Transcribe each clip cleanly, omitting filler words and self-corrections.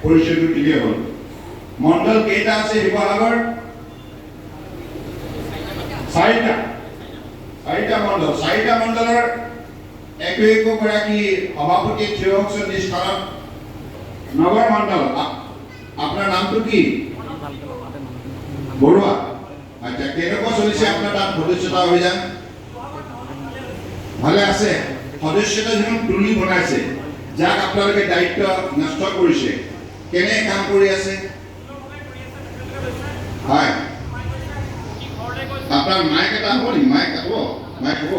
পৰিচয়টো clear হ'ল। মণ্ডল কেইটা আছে শিৱসাগৰ? 4টা মণ্ডল। 4টা মণ্ডলৰ একোগৰাকী সভাপতি থিয় হওকচোন স্থানত। নগৰ মণ্ডল, আপোনাৰ নামটো কি? বৰুৱা। আচ্ছা, কেনেকুৱা চলিছে আপোনাৰ তাত সদস্যতা অভিযান? ভালে আছে। সদস্যতা যখন টুলি বনাইছে, যাক আপোনালোকে দায়িত্ব নষ্ট কৰিছে, কেনে কাম কৰি আছে? হয়, আপনার মাইক এটা হ'ব নি? মাইক হ'ব? মাইক হ'ব?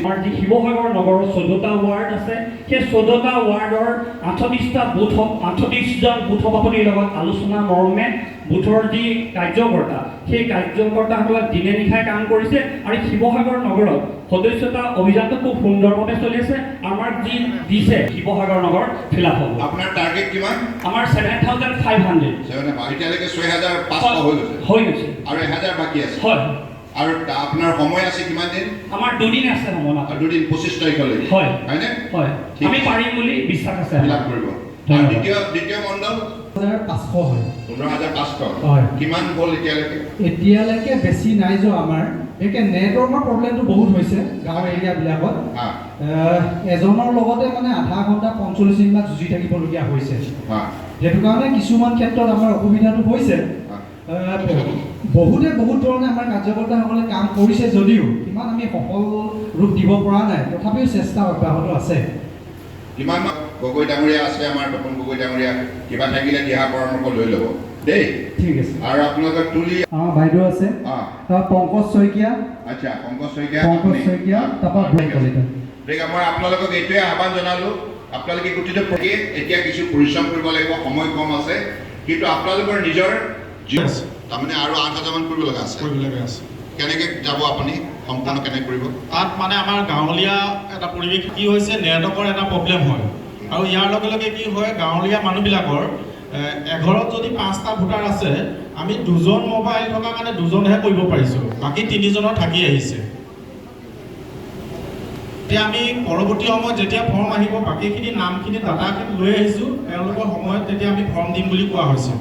আমাৰ যি শিৱসাগৰ নগৰৰ 14টা ৱাৰ্ড আছে, সেই 14টা ৱাৰ্ডৰ 38টা বুথ 38জন বুথ সভাপতিৰ লগত আলোচনা মৰ্মে বুথৰ যি কাৰ্যকৰ্তা, সেই কাৰ্যকৰ্তাসকলে দিনে নিশাই কাম কৰিছে আৰু শিৱসাগৰ নগৰত সদস্যতা অভিযানটো খুব সুন্দৰভাৱে চলি আছে। আমাৰ যি দিছে শিৱসাগৰ নগৰ ফিল আপ হ'ব। আপোনাৰ টাৰ্গেট কিমান? আমাৰ 7,500। এতিয়ালৈকে 6,500 হৈ গৈছে আৰু 1,000 বাকী আছে। হয়। আৰু আপোনাৰ সময় আছে কিমান দিন? আমাৰ 2 দিন আছে সময়। 2 দিন 25 তাৰিখলৈকে। হয় হয়নে? হয়, আমি পাৰিম বুলি বিশ্বাস আছে। ফিল আপ কৰিব। দ্বিতীয় মণ্ডল 15,500 হয়। 15,500 হয়। কিমান হ'ল এতিয়ালৈকে? এতিয়ালৈকে বেছি নাই যোৱা আমাৰ। একে নেটৱৰ্কৰ প্ৰব্লেমটো বহুত হৈছে গাঁও এৰিয়াবিলাকত। এজনৰ লগতে মানে আধা ঘণ্টা 45 মিনিট যুঁজি থাকিবলগীয়া হৈছে। সেইটো কাৰণে কিছুমান ক্ষেত্ৰত আমাৰ অসুবিধাটো হৈছে। বহুতে বহুত ধৰণে আমাৰ কাৰ্যকৰ্তাসকলে কাম কৰিছে যদিও ইমান আমি সফল ৰূপ দিব পৰা নাই, তথাপিও চেষ্টা অব্যাহত আছে। কিমান গগৈ ডাঙৰীয়া আছে, আমাৰ তপন গগৈ ডাঙৰীয়া, কিবা থাকিলে দিহা পৰামৰ্শ লৈ ল'ব দেই। ঠিক আছে। আৰু আপোনালোকৰ তুলি আমাৰ বাইদেউ আছে, পংকজ শইকীয়া। আচ্ছা, পংকজ শইকীয়া, তাৰপৰা কলিতা। ঠিক আছে, মই আপোনালোকক এইটোৱে আহ্বান জনালোঁ, আপোনালোকে গোটেইটো এতিয়া কিছু পৰিশ্ৰম কৰিব লাগিব, সময় কম আছে, কিন্তু আপোনালোকৰ নিজৰ তাৰমানে আৰু 8,000 মান কৰিব লগা আছে। কেনেকৈ যাব আপুনি? সম্পূৰ্ণ কেনেকৈ কৰিব? তাত মানে আমাৰ গাঁৱলীয়া এটা পৰিৱেশ কি হৈছে, নেটৱৰ্কৰ এটা প্ৰব্লেম হয় আৰু ইয়াৰ লগে লগে কি হয়, গাঁৱলীয়া মানুহবিলাকৰ এঘৰত যদি 5টা ভোটাৰ আছে, আমি 2জন মোবাইল থকা কাৰণে 2জনহে কৰিব পাৰিছোঁ, বাকী 3জনৰ থাকি আহিছে। এতিয়া আমি পৰৱৰ্তী সময়ত যেতিয়া ফৰ্ম আহিব, বাকীখিনি নামখিনি ডাটাখিনি লৈ আহিছোঁ, তেওঁলোকৰ সময়ত তেতিয়া আমি ফৰ্ম দিম বুলি কোৱা হৈছে।